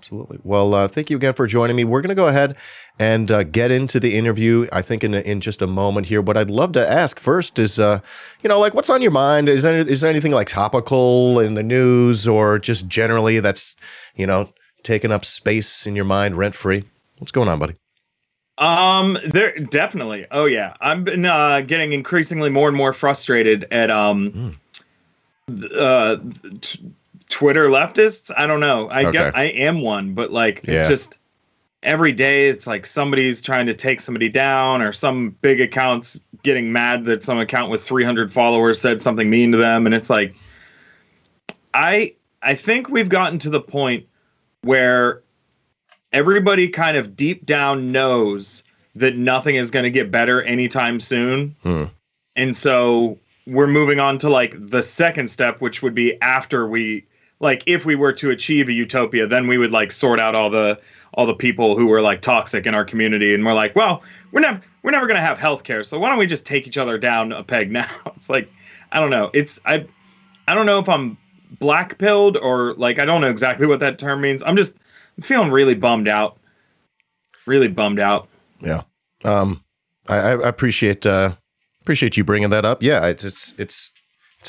Absolutely. Well, thank you again for joining me. We're going to go ahead and get into the interview, I think, in just a moment here. What I'd love to ask first is, like, what's on your mind? Is there anything like topical in the news or just generally that's, taking up space in your mind rent-free? What's going on, buddy? There definitely. Oh yeah, I've been getting increasingly more and more frustrated at Twitter leftists. I don't know. I am one, but like it's just every day it's like somebody's trying to take somebody down, or some big accounts getting mad that some account with 300 followers said something mean to them, and it's like I think we've gotten to the point where everybody kind of deep down knows that nothing is going to get better anytime soon. And so we're moving on to like the second step, which would be after we, like, if we were to achieve a utopia, then we would like sort out all the people who were like toxic in our community. And we're like, well, we're never going to have healthcare. So why don't we just take each other down a peg now? It's like, I don't know. I don't know if I'm black pilled or like, I don't know exactly what that term means. I'm feeling really bummed out. Really bummed out. Yeah. I appreciate you bringing that up. Yeah. It's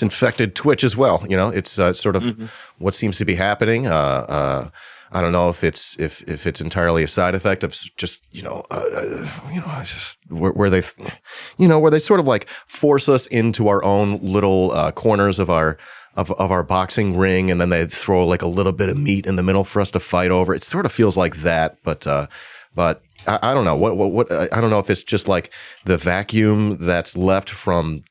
infected Twitch as well. It's sort of what seems to be happening. I don't know if it's entirely a side effect of just, where they sort of like force us into our own little corners of our boxing ring, and then they throw like a little bit of meat in the middle for us to fight over. It sort of feels like that, but I don't know what I don't know if it's just like the vacuum that's left from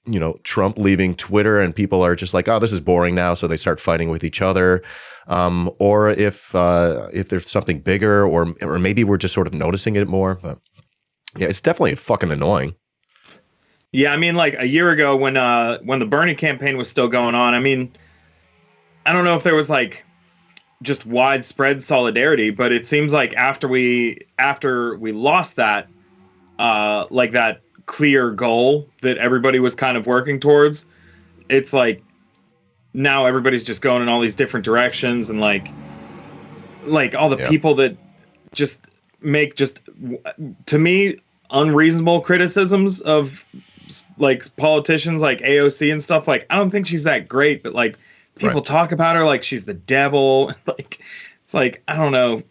Trump leaving Twitter, and people are just like, oh, this is boring now, so they start fighting with each other, or if there's something bigger, or maybe we're just sort of noticing it more. But yeah, it's definitely fucking annoying. Yeah, I mean, like a year ago when the Bernie campaign was still going on, I mean, I don't know if there was like just widespread solidarity, but it seems like after we lost that, like that clear goal that everybody was kind of working towards, it's like now everybody's just going in all these different directions, and like all the people that just make just, to me, unreasonable criticisms of like politicians like AOC and stuff. Like, I don't think she's that great, but like people talk about her like she's the devil. Like, it's like, I don't know.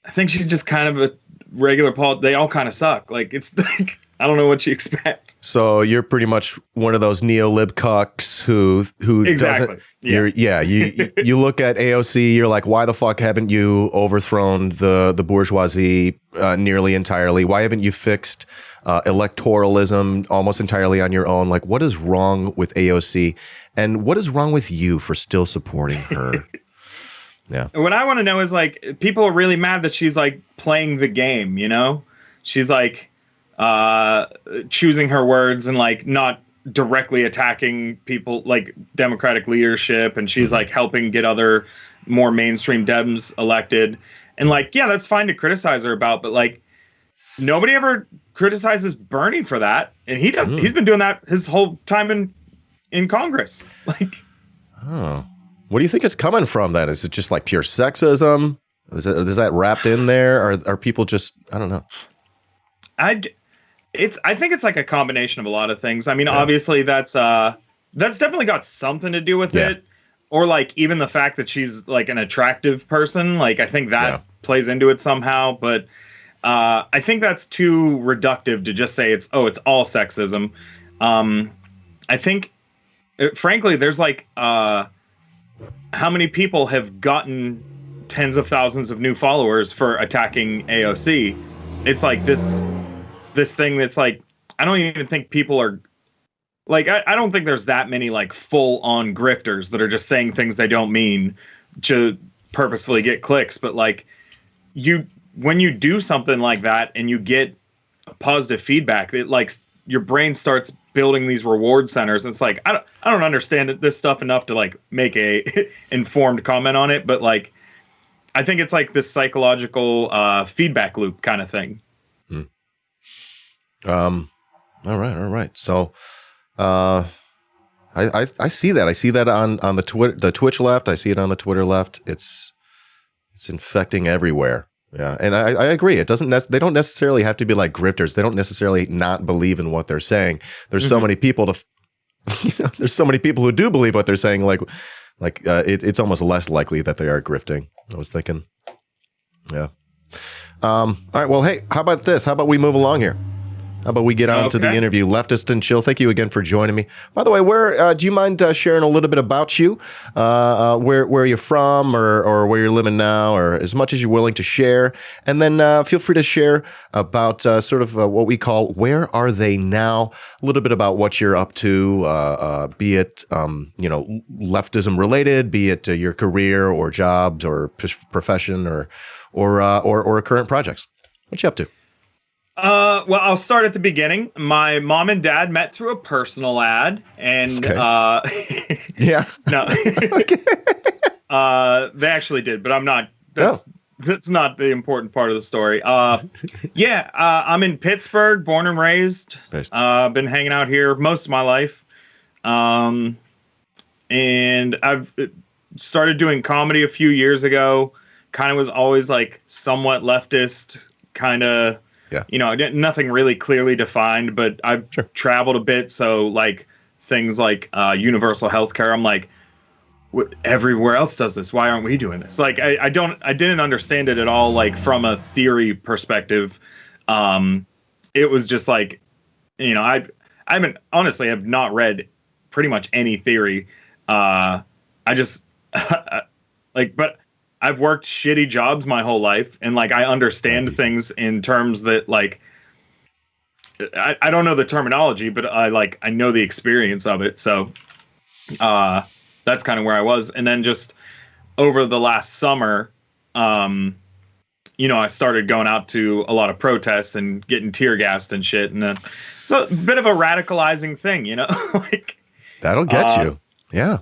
I think she's just kind of a regular they all kind of suck. Like, it's like, I don't know what you expect. So you're pretty much one of those neo-lib cucks who exactly. You look at AOC, you're like, why the fuck haven't you overthrown the bourgeoisie nearly entirely? Why haven't you fixed electoralism almost entirely on your own? Like, what is wrong with AOC, and what is wrong with you for still supporting her? Yeah. What I want to know is, like, people are really mad that she's like playing the game, she's like choosing her words and like not directly attacking people like Democratic leadership, and she's like helping get other more mainstream Dems elected, and like, yeah, that's fine to criticize her about, but like nobody ever criticizes Bernie for that, and he does. He's been doing that his whole time in Congress. Like, oh, what do you think it's coming from? Then is it just like pure sexism? Is that wrapped in there, or are people just, I don't know? I think it's like a combination of a lot of things. I mean, obviously that's definitely got something to do with it, or like even the fact that she's like an attractive person. Like, I think that plays into it somehow, but. I think that's too reductive to just say it's all sexism. I think, frankly, there's like, how many people have gotten tens of thousands of new followers for attacking AOC? It's like this thing that's like, I don't even think people are like, I don't think there's that many like full on grifters that are just saying things they don't mean to purposefully get clicks. But like, when you do something like that and you get positive feedback, it like your brain starts building these reward centers. And it's like, I don't understand this stuff enough to like make a informed comment on it. But like, I think it's like this psychological feedback loop kind of thing. All right. So, I see that. I see that on the Twitch left. I see it on the Twitter left. It's It's infecting everywhere. Yeah, and I agree. It doesn't. They don't necessarily have to be like grifters. They don't necessarily not believe in what they're saying. There's so many people there's so many people who do believe what they're saying. It's almost less likely that they are grifting. I was thinking. Yeah. All right. Well, hey, how about this? How about we move along here? How about we get on to the interview? Leftist Chill, thank you again for joining me. By the way, where do you mind sharing a little bit about you? Where you're from, or where you're living now, or as much as you're willing to share. And then feel free to share about sort of what we call "Where Are They Now?" A little bit about what you're up to, be it leftism related, be it your career or jobs or profession or current projects. What you up to? Well, I'll start at the beginning. My mom and dad met through a personal ad, and yeah, no, they actually did, but I'm not. That's not the important part of the story. I'm in Pittsburgh, born and raised. Nice. Been hanging out here most of my life, and I've started doing comedy a few years ago. Kind of was always like somewhat leftist, kind of. Yeah. Nothing really clearly defined, but I've traveled a bit. So like things like universal healthcare, I'm like, everywhere else does this. Why aren't we doing this? Like, I didn't understand it at all. Like from a theory perspective, it was just like, I have not read pretty much any theory. I just but I've worked shitty jobs my whole life, and like I understand things in terms that like I don't know the terminology, but I know the experience of it. So that's kind of where I was. And then just over the last summer, I started going out to a lot of protests and getting tear gassed and shit. And it's a bit of a radicalizing thing, like that'll get you. Yeah.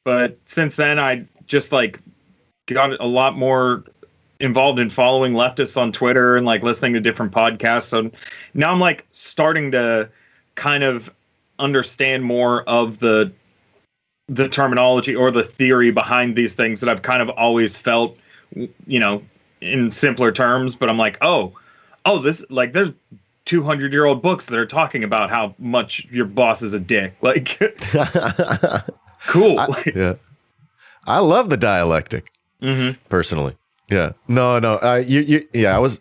But since then, I just got a lot more involved in following leftists on Twitter and listening to different podcasts. So now I'm starting to kind of understand more of the terminology or the theory behind these things that I've kind of always felt, in simpler terms. But I'm like, oh, this there's 200-year-old books that are talking about how much your boss is a dick. Cool. Yeah. I love the dialectic. Mm-hmm. Personally, yeah, no. I was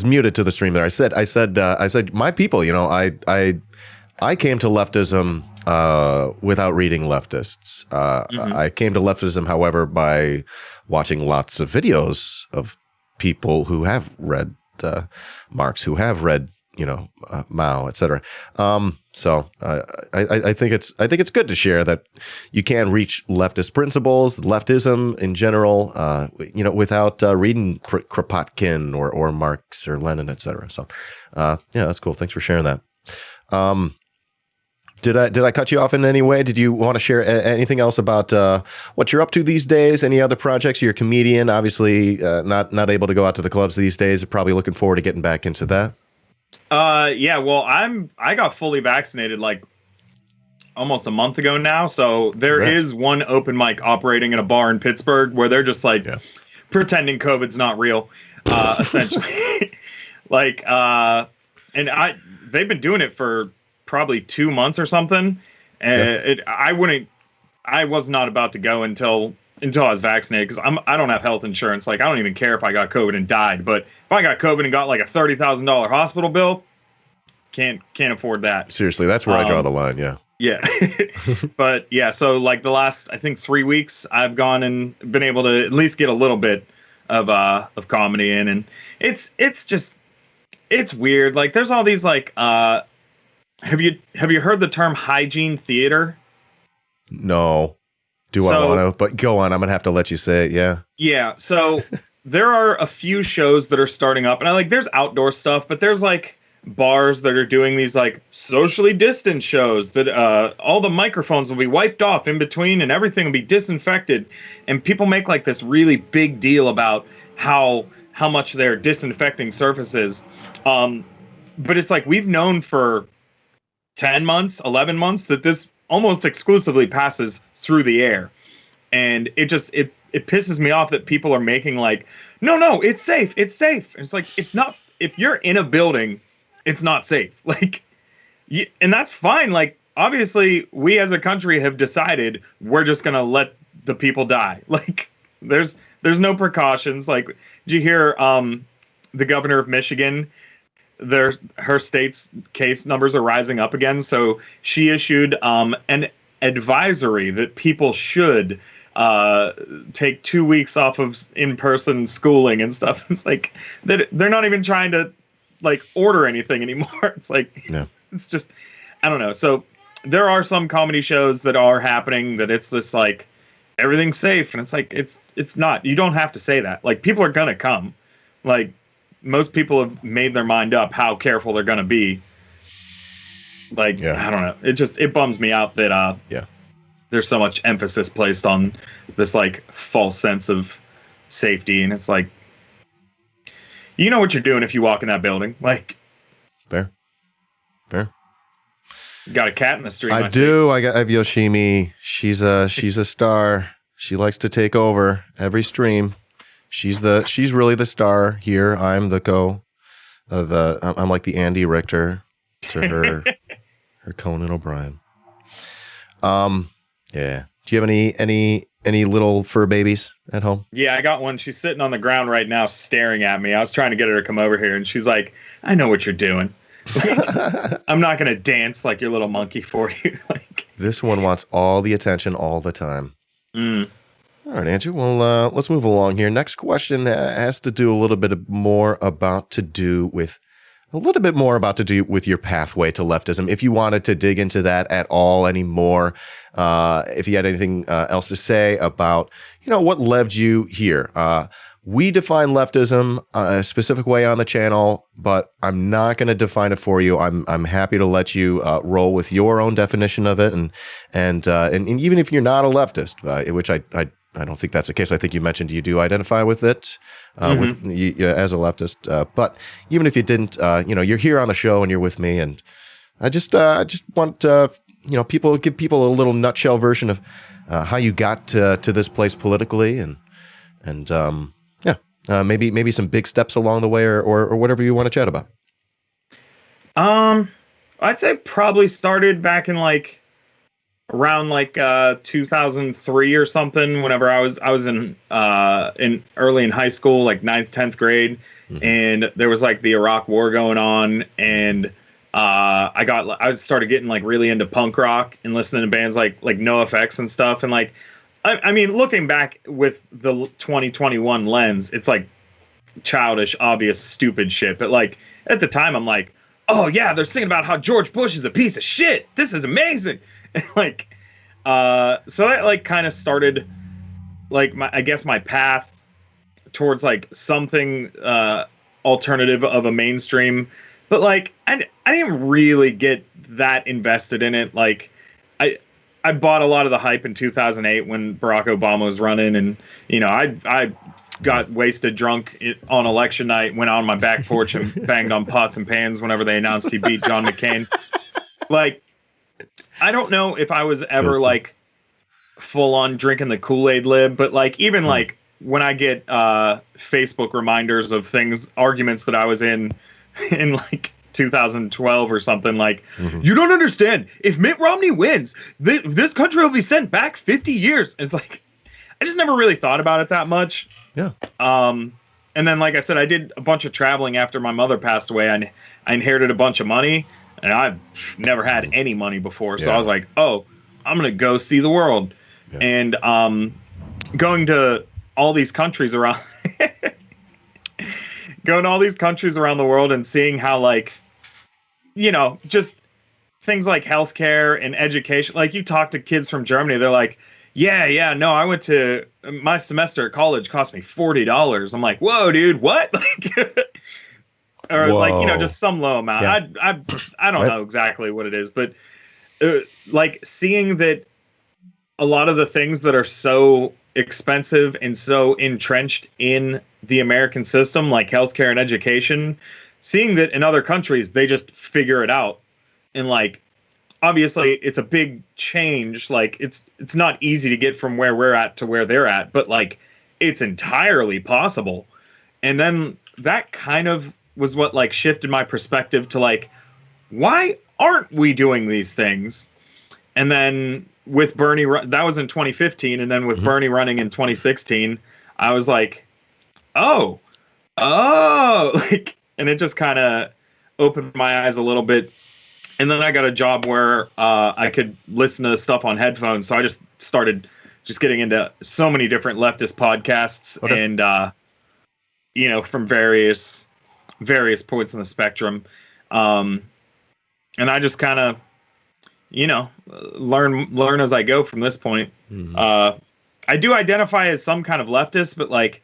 muted to the stream there. I said, my people. I came to leftism without reading leftists. I came to leftism, however, by watching lots of videos of people who have read Marx, who have read Mao, etc. So I think it's good to share that you can reach leftist principles, leftism in general, without reading Kropotkin or Marx or Lenin, etc. So that's cool. Thanks for sharing that. Did I cut you off in any way? Did you want to share anything else about what you're up to these days? Any other projects? You're a comedian, obviously not able to go out to the clubs these days. Probably looking forward to getting back into that. Well, I got fully vaccinated almost a month ago now. So there is one open mic operating in a bar in Pittsburgh where they're just pretending COVID's not real, essentially. They've been doing it for probably 2 months or something. And I was not about to go until I was vaccinated, because I don't have health insurance. I don't even care if I got COVID and died. But if I got COVID and got a $30,000 hospital bill, can't afford that. Seriously, that's where I draw the line. Yeah. Yeah. But yeah, so the last, I think 3 weeks, I've gone and been able to at least get a little bit of comedy in, and it's weird. There's all these have you heard the term hygiene theater? No. I want to? But go on. I'm going to have to let you say it. Yeah. Yeah. So there are a few shows that are starting up, and there's outdoor stuff, but there's bars that are doing these socially distant shows that all the microphones will be wiped off in between and everything will be disinfected. And people make this really big deal about how much they're disinfecting surfaces. But it's we've known for 10 months, 11 months that this almost exclusively passes through the air, and it it pisses me off that people are making like, no, it's safe. It's safe. And it's like, it's not, if you're in a building, it's not safe. Like, and that's fine. Like, obviously we as a country have decided we're just going to let the people die. Like there's no precautions. Like, did you hear, the governor of Michigan, her state's case numbers are rising up again. So she issued, an advisory that people should take 2 weeks off of in-person schooling and stuff. It's like that they're not even trying to like order anything anymore. It's like, no. It's just, I don't know. So there are some comedy shows that are happening that it's this like everything's safe, and it's like it's not. You don't have to say that. Like, people are gonna come. Like, most people have made their mind up how careful they're gonna be. Like, I don't know. It bums me out that there's so much emphasis placed on this like false sense of safety, and it's like, you know what you're doing if you walk in that building. Like, fair. Got a cat in the stream. I do. I have Yoshimi. She's a star. She likes to take over every stream. She's really the star here. I'm the I'm like the Andy Richter to her Conan O'Brien. Yeah. Do you have any little fur babies at home? Yeah, I got one. She's sitting on the ground right now staring at me. I was trying to get her to come over here, and she's like, I know what you're doing. I'm not going to dance like your little monkey for you. Like, this one wants all the attention all the time. Mm. All right, Andrew. Well, let's move along here. Next question has to do a little bit more about to do with your pathway to leftism. If you wanted to dig into that at all anymore, if you had anything else to say about, what led you here. We define leftism a specific way on the channel, but I'm not going to define it for you. I'm happy to let you roll with your own definition of it, and even if you're not a leftist, which I don't think that's the case. I think you mentioned you do identify with it as a leftist, but even if you didn't, you're here on the show and you're with me, and I just want give people a little nutshell version of how you got to this place politically, and maybe some big steps along the way, or whatever you want to chat about. I'd say probably started back in around 2003 or something. Whenever I was in early in high school, like 9th, 10th grade, and there was the Iraq War going on, and I started getting really into punk rock and listening to bands like Nofx and stuff, and I mean, looking back with the 2021 lens, it's childish, obvious, stupid shit. But at the time, I'm like, oh yeah, they're singing about how George Bush is a piece of shit. This is amazing. And so that kind of started my path towards something alternative of a mainstream. But I didn't really get that invested in it. I bought a lot of the hype in 2008 when Barack Obama was running, and I got wasted drunk on election night, went out on my back porch and banged on pots and pans whenever they announced he beat John McCain. I don't know if I was ever full on drinking the Kool-Aid lib, but even when I get Facebook reminders of arguments that I was in 2012 or something, you don't understand. If Mitt Romney wins, this country will be sent back 50 years. It's I just never really thought about it that much. Yeah. And then, I said, I did a bunch of traveling after my mother passed away. I inherited a bunch of money, and I've never had any money before. So I was like, oh, I'm going to go see the world. Yeah. And going to all these countries around going to all these countries around the world and seeing how just things like healthcare and education. You talk to kids from Germany, they're like, yeah, no, I went to my semester at college cost me $40. I'm like, whoa, dude, what? Or whoa. Just some low amount. Yeah. I don't know exactly what it is, but seeing that a lot of the things that are so expensive and so entrenched in the American system, like healthcare and education, seeing that in other countries, they just figure it out in obviously it's a big change. Like it's not easy to get from where we're at to where they're at, but like it's entirely possible. And then that kind of was what like shifted my perspective to like, why aren't we doing these things? And then with Bernie, that was in 2015. And then with Bernie running in 2016, I was like, oh, like, and it just kind of opened my eyes a little bit. And then I got a job where I could listen to stuff on headphones. So I just started just getting into so many different leftist podcasts and, you know, from various points in the spectrum. And I just kind of, you know, learn as I go from this point. I do identify as some kind of leftist, but like,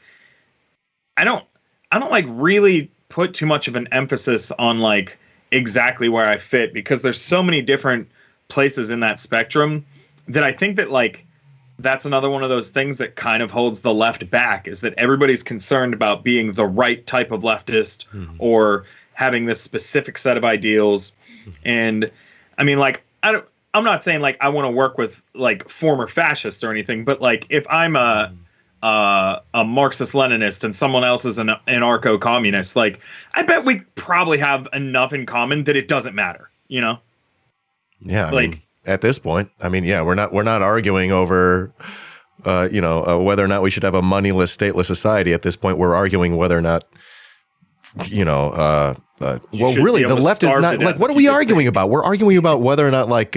I don't like really put too much of an emphasis on like exactly where I fit, because there's so many different places in that spectrum that I think that like, that's another one of those things that kind of holds the left back, is that everybody's concerned about being the right type of leftist or having this specific set of ideals. And I mean, like, I'm not saying like I want to work with like former fascists or anything, but like if I'm a Marxist-Leninist and someone else is an anarcho-communist, like I bet we probably have enough in common that it doesn't matter, you know? Yeah, I mean, at this point, I mean, yeah, we're not arguing over, whether or not we should have a moneyless, stateless society. At this point, we're arguing whether or not, well, really, the left is not like. What are we arguing about? We're arguing about whether or not like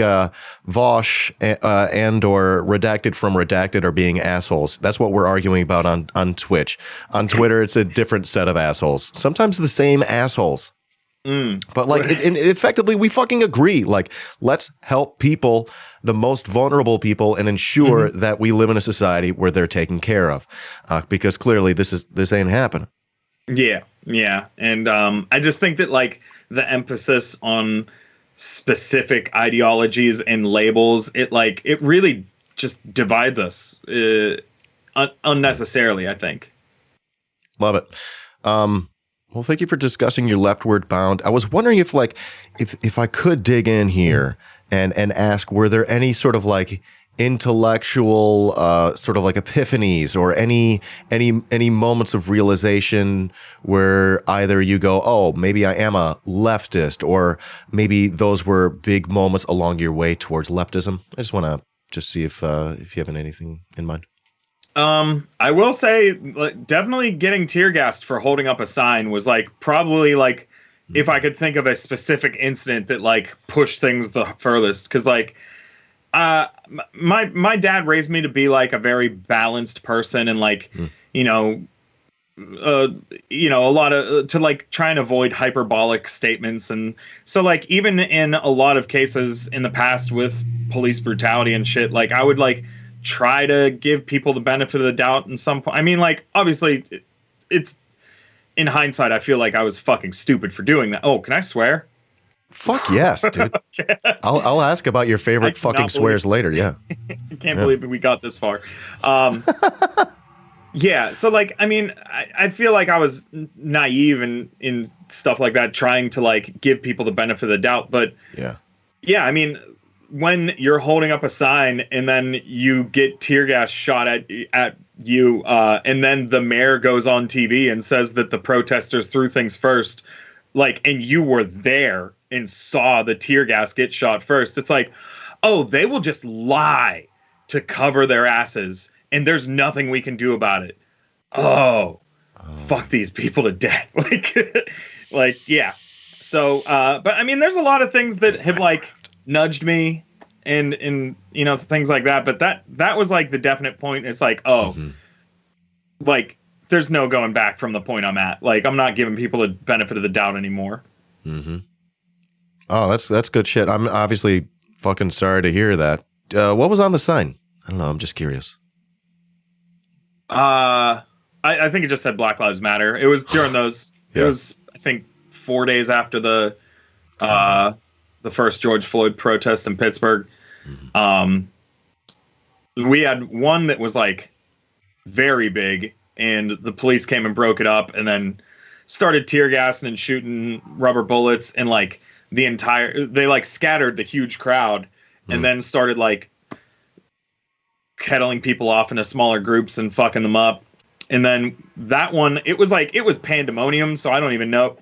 Vosh and or Redacted from Redacted are being assholes. That's what we're arguing about on Twitch. On Twitter, it's a different set of assholes. Sometimes the same assholes. But like, effectively, we fucking agree. Like, let's help people, the most vulnerable people, and ensure that we live in a society where they're taken care of. Because clearly, this ain't happening. Yeah, and I just think that like the emphasis on specific ideologies and labels, it really just divides us unnecessarily, I think. Love it. Well, thank you for discussing your leftward bound. I was wondering if I could dig in here and ask, were there any sort of like intellectual sort of like epiphanies or any moments of realization where either you go, oh, maybe I am a leftist, or maybe those were big moments along your way towards leftism? I just want to see if you have anything in mind. I will say, like, definitely getting tear gassed for holding up a sign was like probably like if I could think of a specific incident that like pushed things the furthest, because like my dad raised me to be like a very balanced person, and like a lot of to like try and avoid hyperbolic statements. And so like even in a lot of cases in the past with police brutality and shit, like I would like try to give people the benefit of the doubt in some point. I mean, like, obviously it's in hindsight, I feel like I was fucking stupid for doing that. Oh, can I swear? Fuck yes, dude. Okay. I'll ask about your favorite fucking swears later. Yeah. I can't believe we got this far. Yeah. So like, I mean, I feel like I was naive in stuff like that, trying to like give people the benefit of the doubt. But yeah, I mean, when you're holding up a sign and then you get tear gas shot at you, and then the mayor goes on TV and says that the protesters threw things first, like, and you were there and saw the tear gas get shot first, it's like, oh, they will just lie to cover their asses, and there's nothing we can do about it. Oh. Fuck these people to death. Like, yeah. So, but I mean, there's a lot of things that have like nudged me and things like that, but that was like the definite point. It's like, like there's no going back from the point I'm at. Like, I'm not giving people the benefit of the doubt anymore. Oh, that's good shit. I'm obviously fucking sorry to hear that. What was on the sign? I don't know, I'm just curious. I think it just said Black Lives Matter. It was during those It was, I think, 4 days after the first George Floyd protest in Pittsburgh. We had one that was like very big, and the police came and broke it up and then started tear gassing and shooting rubber bullets. And like they like scattered the huge crowd and then started like kettling people off into smaller groups and fucking them up. And then that one, it was pandemonium, so I don't even know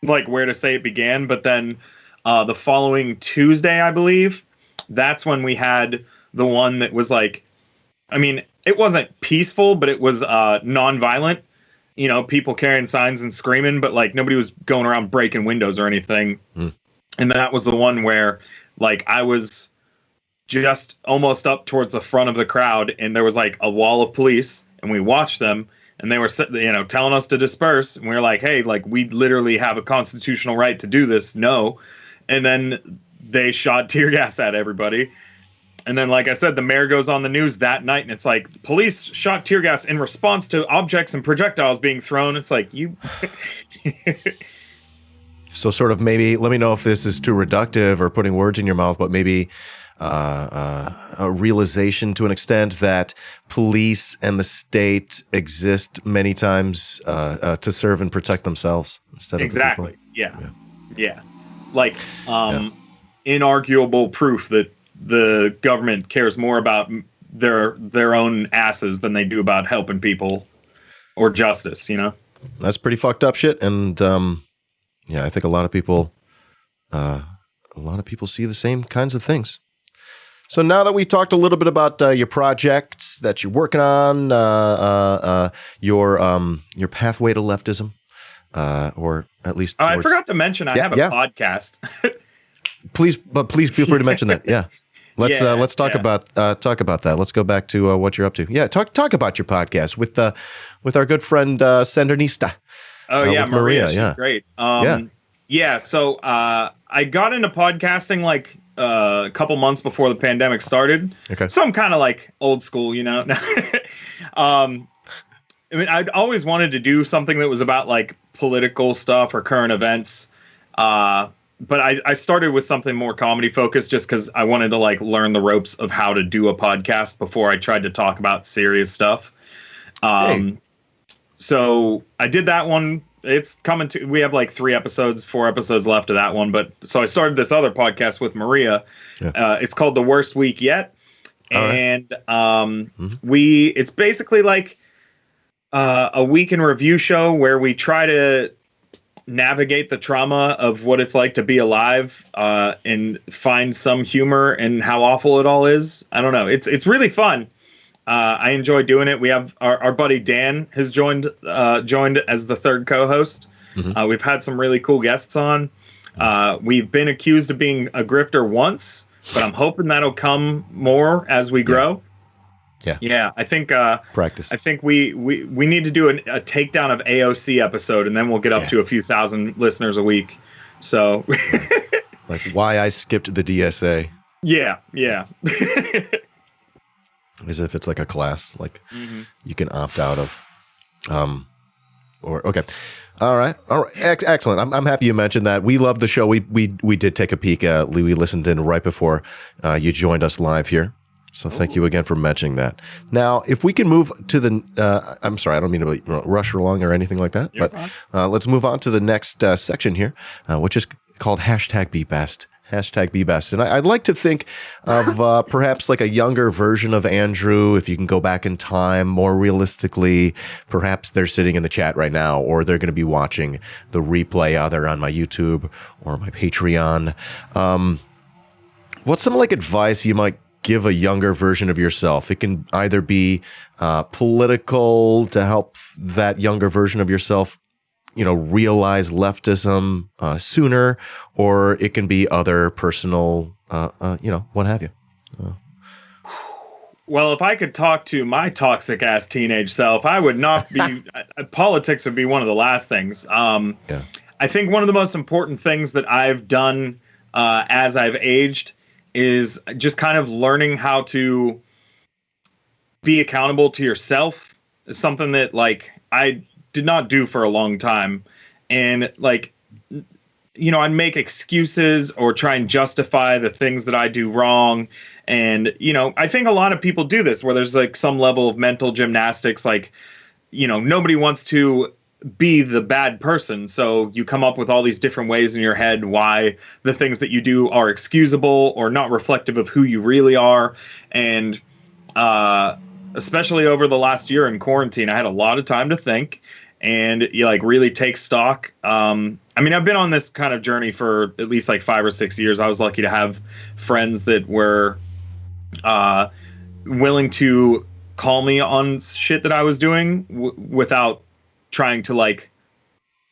like where to say it began. But then the following Tuesday, I believe, that's when we had the one that was like, I mean, it wasn't peaceful, but it was non-violent. You know, people carrying signs and screaming, but like nobody was going around breaking windows or anything. And that was the one where like I was just almost up towards the front of the crowd, and there was like a wall of police, and we watched them, and they were, you know, telling us to disperse, and we were like, hey, like we literally have a constitutional right to do this. No. And then they shot tear gas at everybody. And then, like I said, the mayor goes on the news that night, and it's like, police shot tear gas in response to objects and projectiles being thrown. It's like, you... So sort of maybe, let me know if this is too reductive or putting words in your mouth, but maybe a realization to an extent that police and the state exist many times to serve and protect themselves instead of exactly. Yeah. Like inarguable proof that the government cares more about their own asses than they do about helping people or justice, you know? That's pretty fucked up shit. And I think a lot of people see the same kinds of things. So now that we talked a little bit about your projects that you're working on, your pathway to leftism, or at least I forgot to mention I have a podcast. Please feel free to mention that. Yeah. Let's talk about that. Let's go back to what you're up to. Yeah, talk about your podcast with our good friend Sandernista. Oh yeah, Maria. She's great. So I got into podcasting like a couple months before the pandemic started. Okay. So I'm kind of like old school, you know. I mean, I'd always wanted to do something that was about like political stuff or current events. But I started with something more comedy focused just because I wanted to like learn the ropes of how to do a podcast before I tried to talk about serious stuff. So I did that one. It's coming to, we have like 4 episodes left of that one. But so I started this other podcast with Maria. Yeah. It's called The Worst Week Yet. And it's basically like a week in review show where we try to navigate the trauma of what it's like to be alive and find some humor in how awful it all is. I don't know. It's really fun. I enjoy doing it. We have our buddy Dan has joined as the third co-host. We've had some really cool guests on. We've been accused of being a grifter once, but I'm hoping that'll come more as we grow. Yeah. I think practice. I think we need to do a takedown of AOC episode, and then we'll get up to a few thousand listeners a week. So, like why I skipped the DSA. Yeah. As if it's like a class, like you can opt out of. All right. Excellent. I'm happy you mentioned that. We love the show. We did take a peek. We listened in right before you joined us live here. So thank you again for mentioning that. Now, if we can move to the, I'm sorry, I don't mean to rush along or anything like that, but let's move on to the next section here, which is called #BeBest. #BeBest. And I'd like to think of perhaps like a younger version of Andrew, if you can go back in time more realistically. Perhaps they're sitting in the chat right now, or they're going to be watching the replay either on my YouTube or my Patreon. What's some like advice you might give a younger version of yourself? It can either be political to help that younger version of yourself, realize leftism sooner, or it can be other personal, what have you. Well, if I could talk to my toxic ass teenage self, I would not be. Politics would be one of the last things. I think one of the most important things that I've done as I've aged is just kind of learning how to be accountable to yourself. It's something that like I did not do for a long time. And like, I'd make excuses or try and justify the things that I do wrong. And, I think a lot of people do this where there's like some level of mental gymnastics. Like, nobody wants to be the bad person. So you come up with all these different ways in your head why the things that you do are excusable or not reflective of who you really are. And especially over the last year in quarantine, I had a lot of time to think and you like really take stock. I mean, I've been on this kind of journey for at least like 5 or 6 years. I was lucky to have friends that were willing to call me on shit that I was doing without trying to like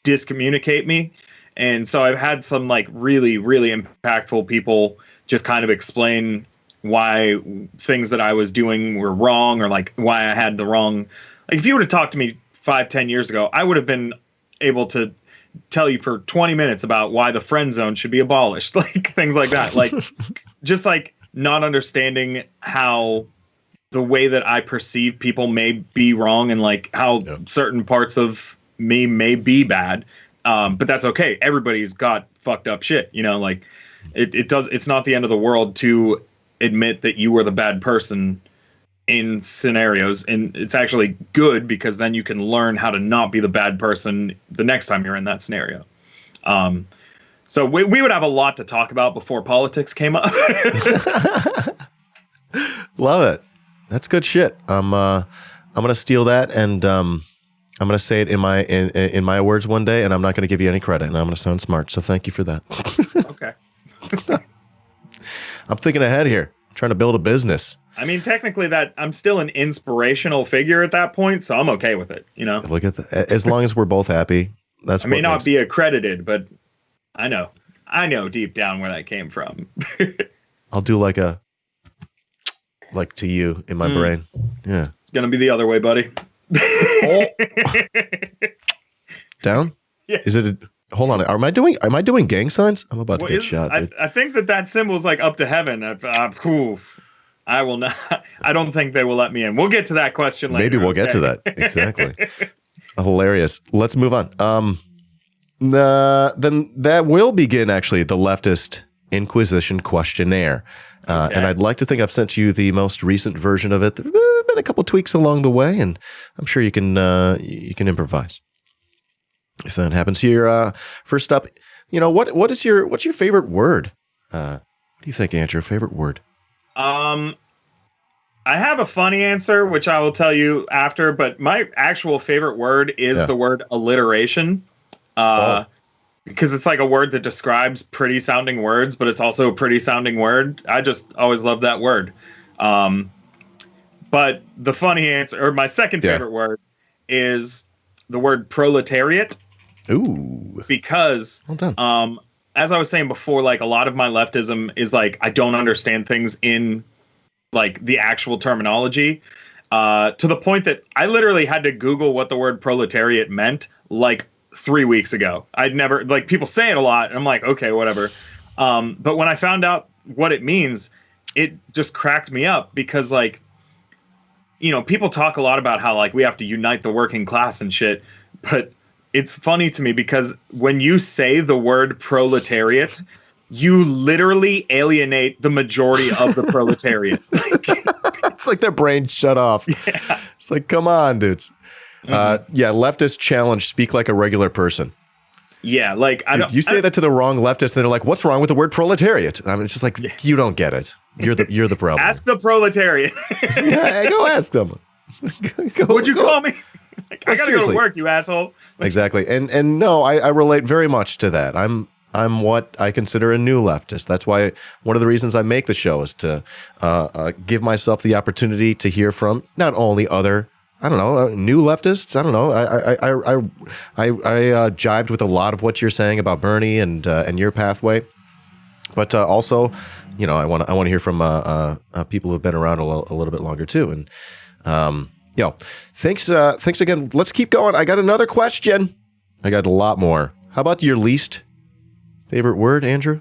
discommunicate me. And so I've had some like really, really impactful people just kind of explain why things that I was doing were wrong or like why I had the wrong. Like if you would have talked to me 5-10 years ago, I would have been able to tell you for 20 minutes about why the friend zone should be abolished, like things like that. Like just like not understanding how the way that I perceive people may be wrong and like how certain parts of me may be bad. But that's okay. Everybody's got fucked up shit, you know, like it's not the end of the world to admit that you were the bad person in scenarios. And it's actually good because then you can learn how to not be the bad person the next time you're in that scenario. So we would have a lot to talk about before politics came up. Love it. That's good shit. I'm gonna steal that and I'm gonna say it in my words one day, and I'm not gonna give you any credit, and I'm gonna sound smart. So thank you for that. Okay. I'm thinking ahead here. I'm trying to build a business. I mean, technically, that I'm still an inspirational figure at that point, so I'm okay with it. You know, look at that. As long as we're both happy. That's. I may not be accredited, but I know deep down where that came from. I'll do like to you in my brain. Yeah. It's gonna be the other way, buddy. Oh. Down? Yeah. Is it? Hold on. Am I doing gang signs? I'm about to get shot. Dude. I think that symbol is like up to heaven. I will not. I don't think they will let me in. We'll get to that question later. Maybe we'll get to that. Exactly. Hilarious. Let's move on. Then that will begin actually the Leftist Inquisition Questionnaire. And I'd like to think I've sent you the most recent version of it. There have been a couple tweaks along the way, and I'm sure you can improvise if that happens. Here, first up, you know what's your favorite word? What do you think, Andrew? Favorite word? I have a funny answer, which I will tell you after. But my actual favorite word is the word alliteration. Because it's like a word that describes pretty sounding words, but it's also a pretty sounding word. I just always love that word. But the funny answer, or my second favorite word, is the word proletariat. Ooh. Because, well done. As I was saying before, like a lot of my leftism is like I don't understand things in like the actual terminology. To the point that I literally had to Google what the word proletariat meant, like 3 weeks ago. I'd never, like, people say it a lot and I'm like, okay, whatever. But when I found out what it means, it just cracked me up because, like, you know, people talk a lot about how like we have to unite the working class and shit, but it's funny to me because when you say the word proletariat, you literally alienate the majority of the proletariat. It's like their brain shut off. Yeah. It's like, come on, dudes. Leftist challenge, speak like a regular person. Yeah, like you say that to the wrong leftist, and they're like, "What's wrong with the word proletariat?" I mean, it's just like you don't get it. You're the problem. Ask the proletariat. Yeah, go ask them. Would you call me? Like, I gotta seriously. go to work, you asshole. Exactly, and no, I relate very much to that. I'm what I consider a new leftist. That's why one of the reasons I make the show is to give myself the opportunity to hear from not only other. I don't know, new leftists. I don't know. I jived with a lot of what you're saying about Bernie and your pathway, but also, you know, I want to hear from people who have been around a little bit longer too. And you know, thanks again. Let's keep going. I got another question. I got a lot more. How about your least favorite word, Andrew?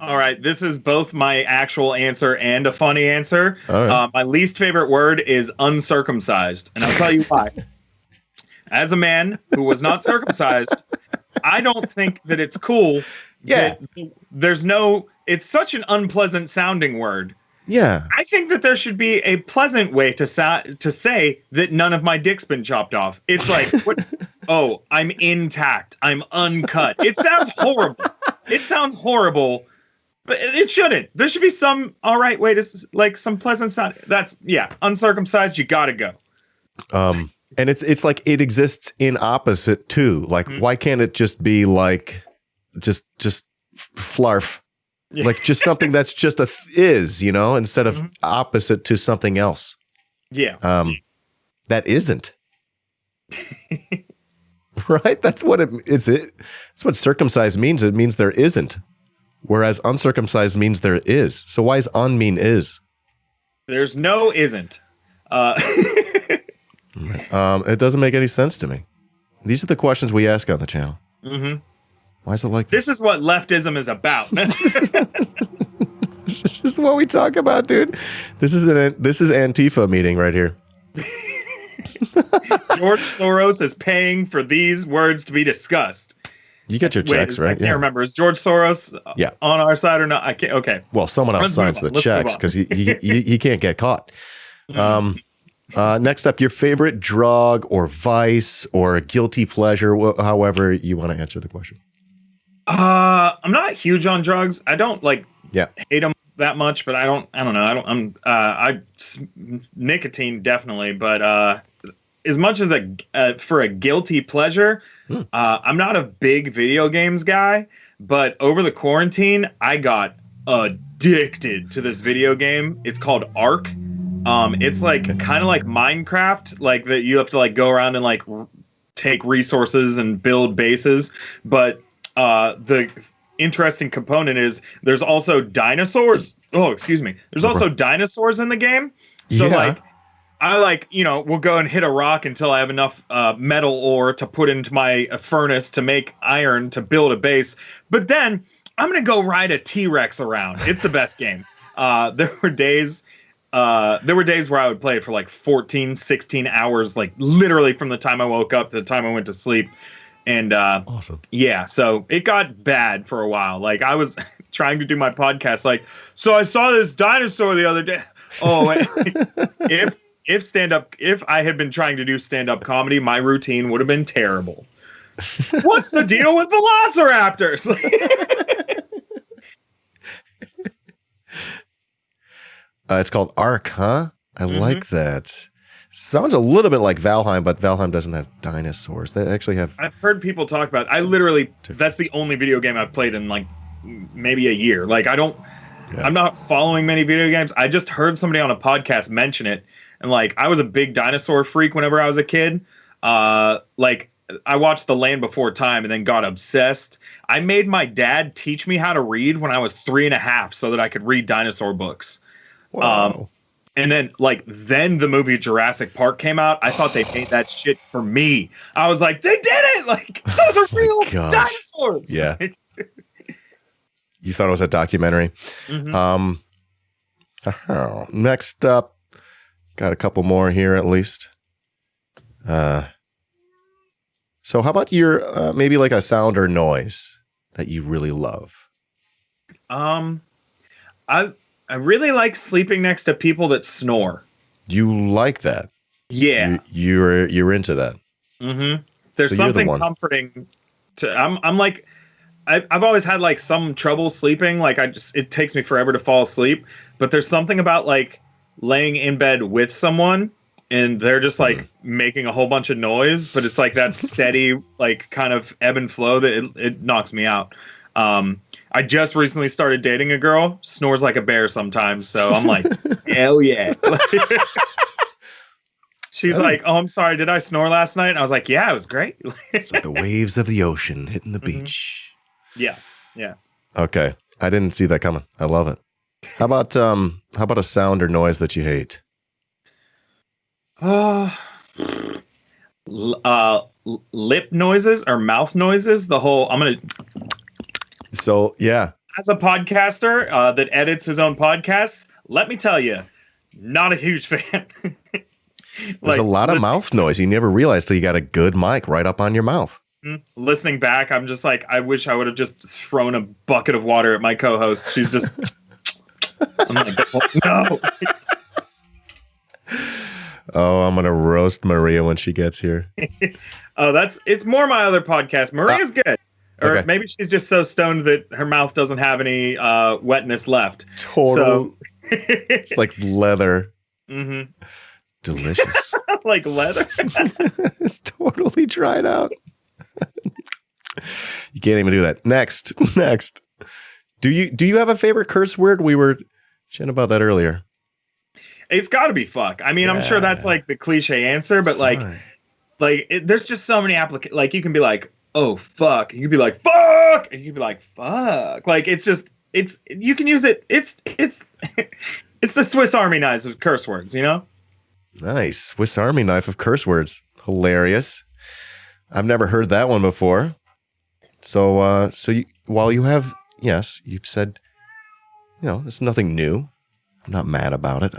All right, this is both my actual answer and a funny answer. All right. My least favorite word is uncircumcised, and I'll tell you why. As a man who was not circumcised, I don't think that it's cool. Yeah. It's such an unpleasant sounding word. Yeah. I think that there should be a pleasant way to say that none of my dick's been chopped off. It's like, oh, I'm intact. I'm uncut. It sounds horrible. It sounds horrible, but it shouldn't. There should be some all right way to like some pleasant sound. That's uncircumcised. You gotta go. And it's like it exists in opposite too. Like why can't it just be like just flarf? Yeah. Like just something that's just is, you know, instead of opposite to something else. Yeah. That isn't. Right? That's what it's what circumcised means. It means there isn't. Whereas uncircumcised means there is. So why is un mean is? There's no isn't. It doesn't make any sense to me. These are the questions we ask on the channel. Mm-hmm. Why is it like this? This is what leftism is about. This is what we talk about, dude. This is Antifa meeting right here. George Soros is paying for these words to be discussed. You get your checks, right? I can't remember. Is George Soros on our side or not? I can't. Okay. Well, someone else signs the checks because he can't get caught. Next up, your favorite drug or vice or guilty pleasure, however you want to answer the question. I'm not huge on drugs. I don't hate them that much, but I don't know. Nicotine definitely, but as much as for a guilty pleasure, I'm not a big video games guy, but over the quarantine, I got addicted to this video game. It's called Ark. It's like kind of like Minecraft, like that you have to like go around and like take resources and build bases, but the interesting component is there's also dinosaurs. Oh, excuse me. There's also dinosaurs in the game. So I we'll go and hit a rock until I have enough metal ore to put into my furnace to make iron to build a base. But then I'm going to go ride a T-Rex around. It's the best game. There were days where I would play it for like 14, 16 hours, like literally from the time I woke up to the time I went to sleep. And awesome. Yeah, so it got bad for a while. Like I was trying to do my podcast, like, so I saw this dinosaur the other day. Oh, if I had been trying to do stand-up comedy, my routine would have been terrible. What's the deal with velociraptors? It's called Ark, huh? I like that. Sounds a little bit like Valheim, but Valheim doesn't have dinosaurs. They actually have. I've heard people talk about it. That's the only video game I've played in like maybe a year. Like I'm not following many video games. I just heard somebody on a podcast mention it. And like, I was a big dinosaur freak whenever I was a kid. Like I watched The Land Before Time and then got obsessed. I made my dad teach me how to read when I was 3.5 so that I could read dinosaur books. Wow. And then the movie Jurassic Park came out. I thought they made that shit for me. I was like, they did it! Like, those are real dinosaurs! Yeah. You thought it was a documentary. Next up, got a couple more here at least. So how about your, maybe like a sound or noise that you really love? I really like sleeping next to people that snore. You like that? Yeah. You're into that. Mm-hmm. There's something comforting to. I'm like, I've always had like some trouble sleeping. Like it takes me forever to fall asleep. But there's something about like laying in bed with someone and they're just like making a whole bunch of noise, but it's like that steady like kind of ebb and flow that it knocks me out. I just recently started dating a girl, snores like a bear sometimes, so I'm like, hell yeah. She's like, oh, I'm sorry, did I snore last night? And I was like, yeah, it was great. It's like the waves of the ocean hitting the beach. Yeah. Okay, I didn't see that coming. I love it. How about a sound or noise that you hate? Lip noises or mouth noises. So, yeah. As a podcaster that edits his own podcasts, let me tell you, not a huge fan. There's a lot of mouth noise. You never realize till you got a good mic right up on your mouth. Listening back, I'm just like, I wish I would have just thrown a bucket of water at my co-host. She's just... I'm like, oh, no. Oh, I'm gonna roast Maria when she gets here. Oh, it's more my other podcast. Maria's good. Or Okay. maybe she's just so stoned that her mouth doesn't have any wetness left. Total. So It's like leather. Mm-hmm. Delicious. Like leather. It's totally dried out. You can't even do that. Next. Do you have a favorite curse word? We were chatting about that earlier. It's got to be fuck. I mean, I'm sure that's like the cliche answer, but there's just so many like you can be like, oh fuck, and you can be like fuck, and you can be like fuck. Like you can use it. It's it's the Swiss Army knives of curse words, you know? Nice. Swiss Army knife of curse words. Hilarious. I've never heard that one before. So while you have, yes, you've said, it's nothing new. I'm not mad about it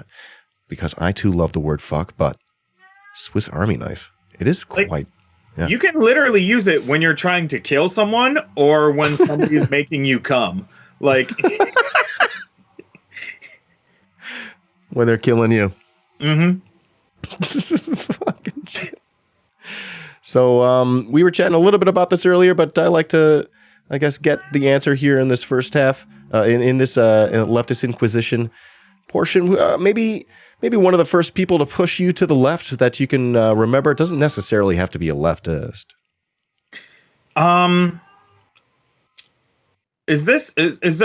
because I too love the word fuck, but Swiss Army knife, it is quite. Yeah. You can literally use it when you're trying to kill someone or when somebody's making you come. Like when they're killing you. Mm-hmm. Fucking shit. So we were chatting a little bit about this earlier, but I like to, I guess, get the answer here in this first half, in this leftist Inquisition portion. Maybe one of the first people to push you to the left that you can remember. It doesn't necessarily have to be a leftist.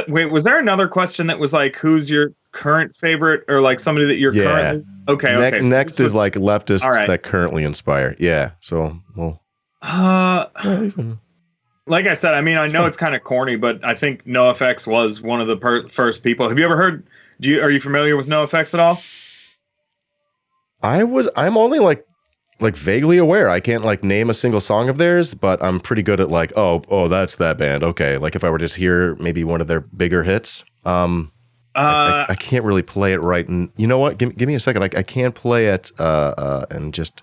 Wait, was there another question that was like, who's your current favorite or like somebody that you're currently? Okay. Next is like leftists that currently inspire. Yeah. So, well. Like I said, I mean, I know it's kind of corny, but I think Nofx was one of the first people. Have you ever heard, are you familiar with Nofx at all? I'm only like vaguely aware. I can't like name a single song of theirs, but I'm pretty good at like, oh, that's that band. Okay. Like if I were to just hear maybe one of their bigger hits, I can't really play it right. And you know what? Give me a second. I can play it, and just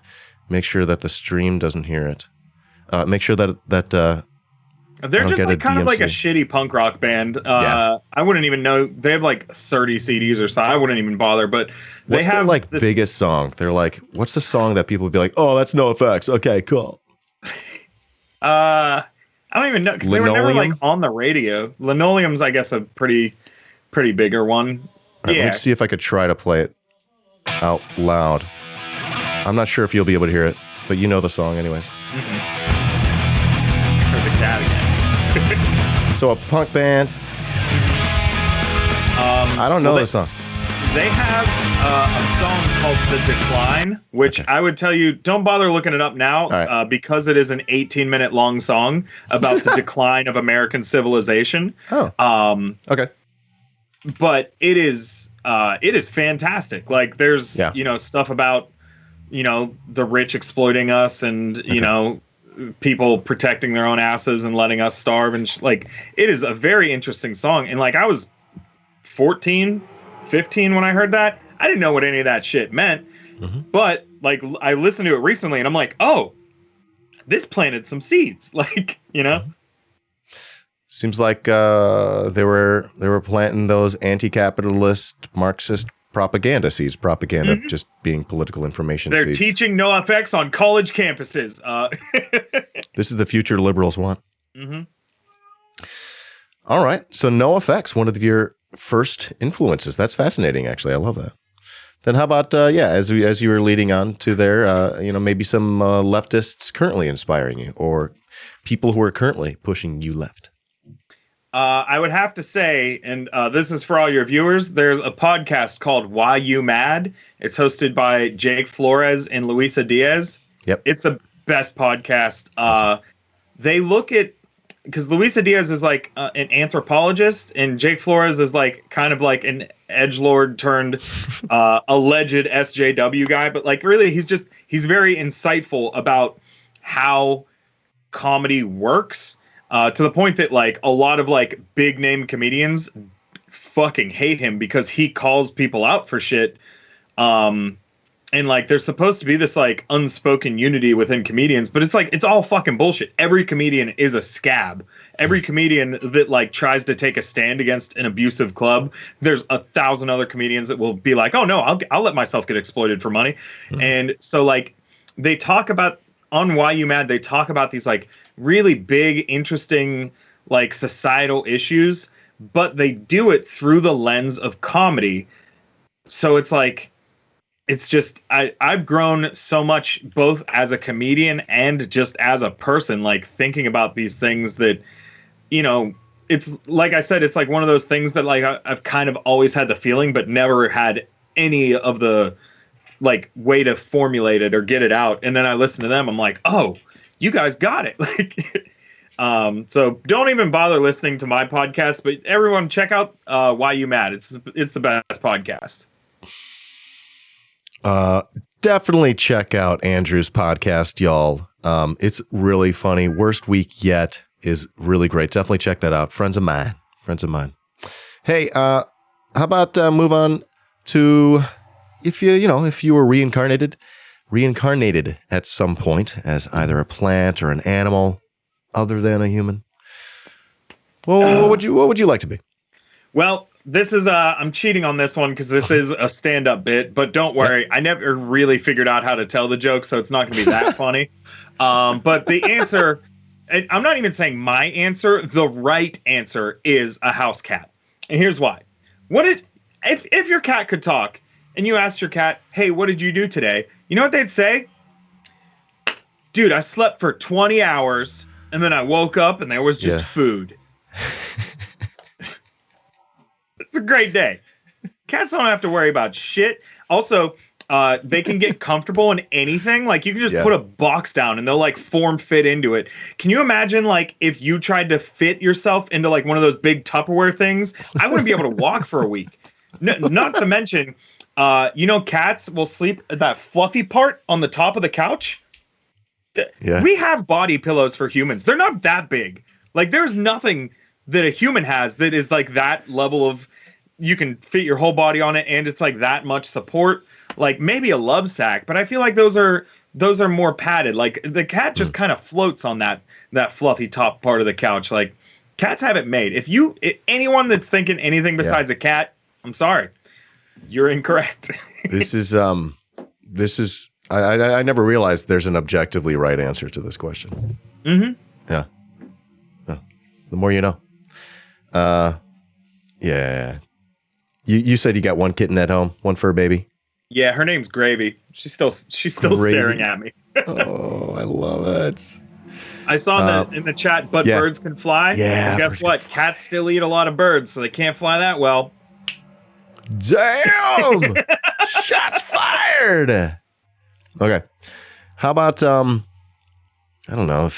make sure that the stream doesn't hear it. Make sure that they're just like kind of like a shitty punk rock band. I wouldn't even know. They have like 30 CDs or so. I wouldn't even bother. But what's their like biggest song? They're like, what's the song that people would be like, oh, that's NoFX. Okay, cool. I don't even know because they were never like on the radio. Linoleum's, I guess, a pretty bigger one. Right, let me see if I could try to play it out loud. I'm not sure if you'll be able to hear it, but you know the song anyways. Perfect cat again. So a punk band. I don't know the song. They have a song called The Decline, which I would tell you, don't bother looking it up now, because it is an 18-minute long song about the decline of American civilization. Oh. Okay. But it is fantastic. Like there's stuff about the rich exploiting us and people protecting their own asses and letting us starve and it is a very interesting song. And like I was 14, 15 when I heard that. I didn't know what any of that shit meant. But like I listened to it recently and I'm like, oh, this planted some seeds. Seems like they were planting those anti-capitalist Marxist propaganda seeds. Propaganda just being political information They're seeds. teaching NoFX on college campuses. This is the future liberals want. All right. So NoFX, one of your first influences. That's fascinating, actually. I love that. Then how about, as you were leading on to there, maybe some leftists currently inspiring you or people who are currently pushing you left? I would have to say, and this is for all your viewers, there's a podcast called Why You Mad? It's hosted by Jake Flores and Luisa Diaz. Yep. It's the best podcast. Awesome. They look at, because Luisa Diaz is like an anthropologist, and Jake Flores is like kind of like an edgelord turned alleged SJW guy. But like really, he's very insightful about how comedy works. To the point that like a lot of like big name comedians fucking hate him because he calls people out for shit. and like there's supposed to be this like unspoken unity within comedians, but it's like it's all fucking bullshit. Every comedian is a scab. Every comedian that like tries to take a stand against an abusive club, there's 1,000 other comedians that will be like, oh no, I'll let myself get exploited for money. And so like they talk about on Why You Mad, they talk about these like really big, interesting like societal issues, but they do it through the lens of comedy. So it's like, it's just, I've grown so much both as a comedian and just as a person, like thinking about these things that, you know, it's like I said, it's like one of those things that like I've kind of always had the feeling, but never had any of the like way to formulate it or get it out. And then I listen to them, I'm like, oh, you guys got it. Like, so don't even bother listening to my podcast, but everyone check out Why You Mad. It's the best podcast. Definitely check out Andrew's podcast, y'all. It's really funny. Worst Week Yet is really great. Definitely check that out. Friends of mine. Hey, how about move on to if you were reincarnated at some point as either a plant or an animal other than a human. Well, what would you like to be? Well, this is I'm cheating on this one because this is a stand-up bit, but don't worry, I never really figured out how to tell the joke, so it's not going to be that funny. But the answer, I'm not even saying my answer. The right answer is a house cat, and here's why. If your cat could talk, and you asked your cat, "Hey, what did you do today?" You know what they'd say? Dude, I slept for 20 hours, and then I woke up, and there was just food. It's a great day. Cats don't have to worry about shit. Also, they can get comfortable in anything. Like you can just put a box down and they'll like form fit into it. Can you imagine like if you tried to fit yourself into like one of those big Tupperware things? I wouldn't be able to walk for a week. Not to mention, cats will sleep at that fluffy part on the top of the couch. Yeah. We have body pillows for humans. They're not that big. Like there's nothing that a human has that is like that level of, you can fit your whole body on it and it's like that much support. Like maybe a love sack, but I feel like those are more padded. Like the cat just kind of floats on that fluffy top part of the couch. Like cats have it made. If anyone that's thinking anything besides a cat, I'm sorry, you're incorrect. This is I never realized there's an objectively right answer to this question. Mm-hmm. Yeah. The more you know. Yeah. You said you got one kitten at home, one fur baby. Yeah, her name's Gravy. She's still staring at me. Oh, I love it. I saw in the chat, but birds can fly. Yeah. Well, guess what? Cats still eat a lot of birds, so they can't fly that well. Damn! Shots fired. Okay. How about I don't know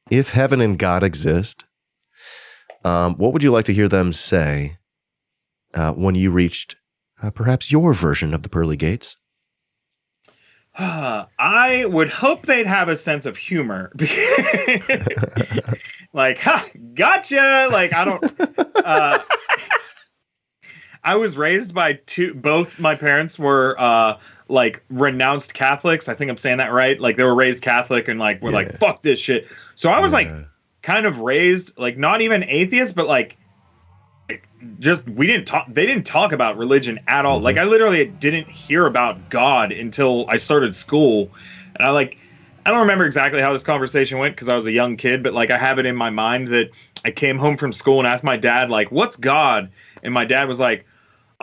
if heaven and God exist. What would you like to hear them say when you reached perhaps your version of the pearly gates? I would hope they'd have a sense of humor. Like, ha, gotcha. Like, I don't. I was raised by both my parents were like renounced Catholics. I think I'm saying that right. Like they were raised Catholic and like were like, fuck this shit. So I was like kind of raised like not even atheist, but like just they didn't talk about religion at all. Like I literally didn't hear about God until I started school. And I don't remember exactly how this conversation went because I was a young kid, but like I have it in my mind that I came home from school and asked my dad, like, what's God? And my dad was like,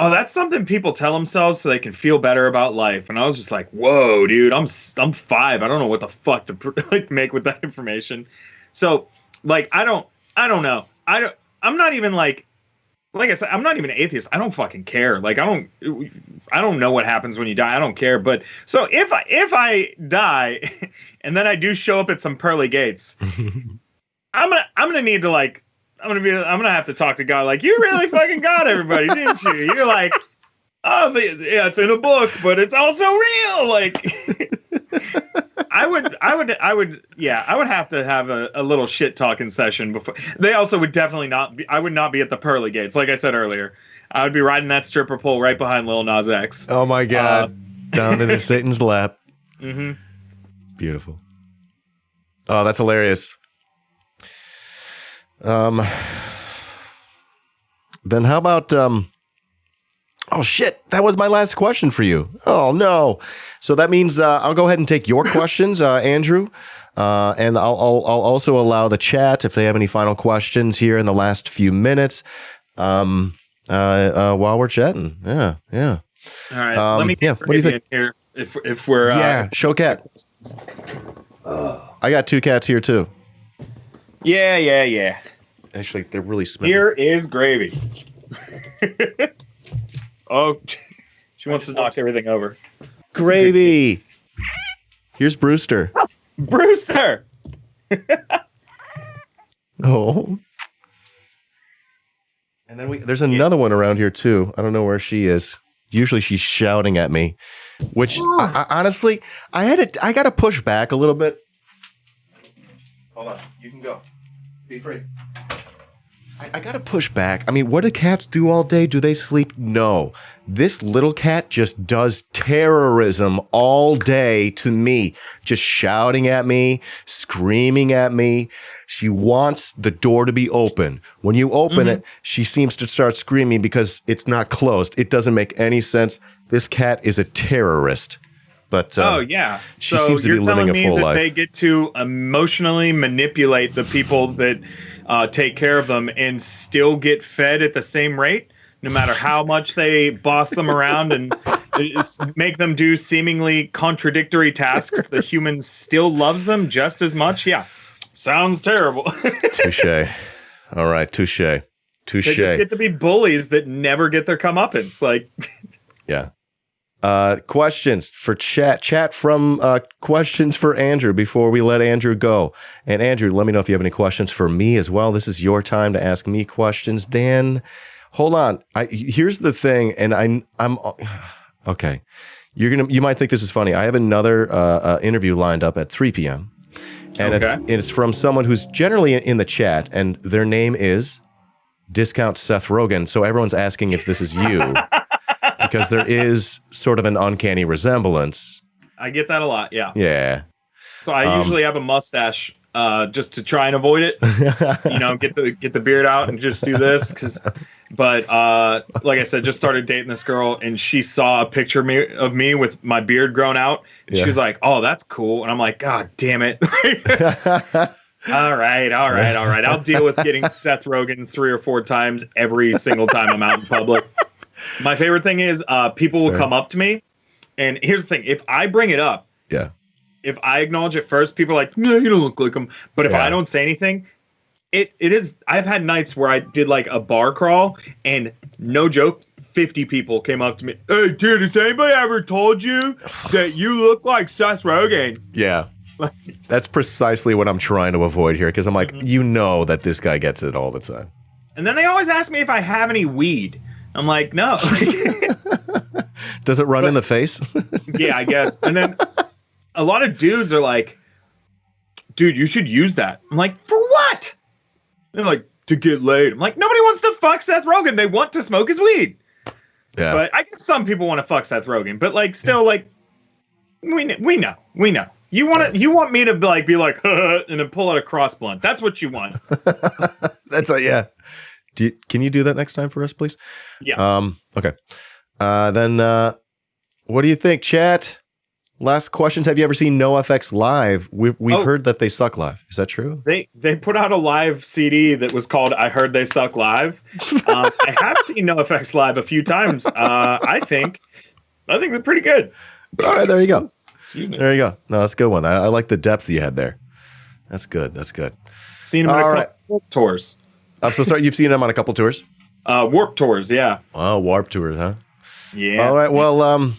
oh, that's something people tell themselves so they can feel better about life. And I was just like, whoa, dude, I'm 5. I don't know what the fuck to like make with that information. So like, I don't know. I'm not even like I said, I'm not even an atheist. I don't fucking care. Like, I don't know what happens when you die. I don't care. But so if I die and then I do show up at some pearly gates, I'm gonna need to like, I'm gonna have to talk to God. Like, you really fucking got everybody, didn't you? You're like, oh, it's in a book, but it's also real. Like, I would have to have a little shit talking session before. They also would definitely not be. I would not be at the pearly gates, like I said earlier. I would be riding that stripper pole right behind Lil Nas X. Oh my god! down into Satan's lap. Mm-hmm. Beautiful. Oh, that's hilarious. Then how about oh shit, that was my last question for you. Oh no. So that means I'll go ahead and take your questions, Andrew. And I'll also allow the chat if they have any final questions here in the last few minutes. While we're chatting. Yeah. All right. Let me what do you think here if we're show cat. I got 2 cats here too. Yeah. Actually, they're really small. Here is gravy. Oh, she wants to knock everything over. Gravy. Here's Brewster. Brewster. Oh. And then there's another one around here too. I don't know where she is. Usually she's shouting at me, which I, honestly, I got to push back a little bit. Hold on. You can go. Be free. I got to push back. I mean, what do cats do all day? Do they sleep? No. This little cat just does terrorism all day to me, just shouting at me, screaming at me. She wants the door to be open. When you open it, she seems to start screaming because it's not closed. It doesn't make any sense. This cat is a terrorist. But she seems to be living a full life. They get to emotionally manipulate the people that take care of them and still get fed at the same rate, no matter how much they boss them around and make them do seemingly contradictory tasks. The human still loves them just as much. Yeah, sounds terrible. Touche. All right, touche. They just get to be bullies that never get their comeuppance. Like, yeah. Questions for chat from questions for Andrew before we let Andrew go. And Andrew, let me know if you have any questions for me as well. This is your time to ask me questions. Dan, hold on. Here's the thing, and I'm okay. You might think this is funny. I have another interview lined up at 3 p.m. and it's from someone who's generally in the chat, and their name is Discount Seth Rogen. So everyone's asking if this is you. Because there is sort of an uncanny resemblance. I get that a lot, yeah. Yeah. So I usually have a mustache just to try and avoid it. Get the beard out and just do this. But like I said, just started dating this girl, and she saw a picture of me with my beard grown out. And she was like, "Oh, that's cool." And I'm like, "God damn it." All right. I'll deal with getting Seth Rogen 3 or 4 times every single time I'm out in public. My favorite thing is people will come up to me, and here's the thing: if I bring it up, if I acknowledge it first, people are like, "No, you don't look like him." But if I don't say anything, it is. I've had nights where I did like a bar crawl, and no joke, 50 people came up to me. "Hey, dude, has anybody ever told you that you look like Seth Rogen?" Yeah. That's precisely what I'm trying to avoid here, because I'm like, you know that this guy gets it all the time. And then they always ask me if I have any weed. I'm like, no. Does it run in the face? Yeah, I guess. And then a lot of dudes are like, "Dude, you should use that." I'm like, "For what?" They're like, "To get laid." I'm like, nobody wants to fuck Seth Rogen. They want to smoke his weed. Yeah. But I guess some people want to fuck Seth Rogen. But like, still, like, we know. You want me to be like, and then pull out a cross blunt. That's what you want. That's yeah. Can you do that next time for us, please? Yeah. Okay. Then what do you think, chat? Last questions. Have you ever seen Nofx live? We've heard that they suck live. Is that true? They put out a live CD that was called "I Heard They Suck Live." I have seen Nofx live a few times. I think they're pretty good. All right, there you go. There you go. No, that's a good one. I like the depth you had there. That's good. Seen them at a couple tours. I'm so sorry. You've seen them on a couple tours? Warp tours, yeah. Oh, Warp tours, huh? Yeah. All right. Well,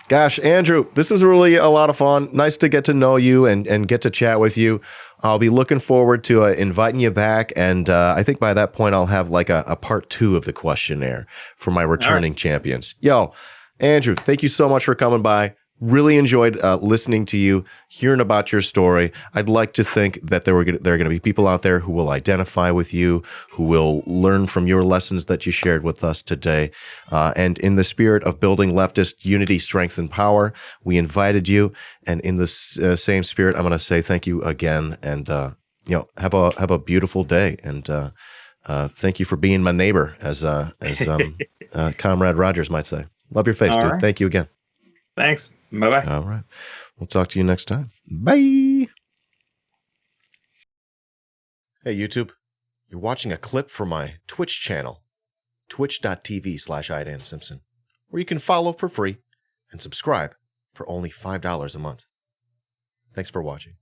gosh, Andrew, this was really a lot of fun. Nice to get to know you and get to chat with you. I'll be looking forward to inviting you back. And I think by that point, I'll have like a part 2 of the questionnaire for my returning champions. Yo, Andrew, thank you so much for coming by. really enjoyed listening to you, hearing about your story. I'd like to think that there are going to be people out there who will identify with you, who will learn from your lessons that you shared with us today. And in the spirit of building leftist unity, strength, and power, we invited you. And in the same spirit, I'm going to say thank you again, and have a beautiful day. And thank you for being my neighbor, as Comrade Rogers might say. Love your face, All dude. right. Thank you again. Thanks. Bye-bye. All right. We'll talk to you next time. Bye. Hey, YouTube. You're watching a clip from my Twitch channel, twitch.tv/iDanSimpson, where you can follow for free and subscribe for only $5 a month. Thanks for watching.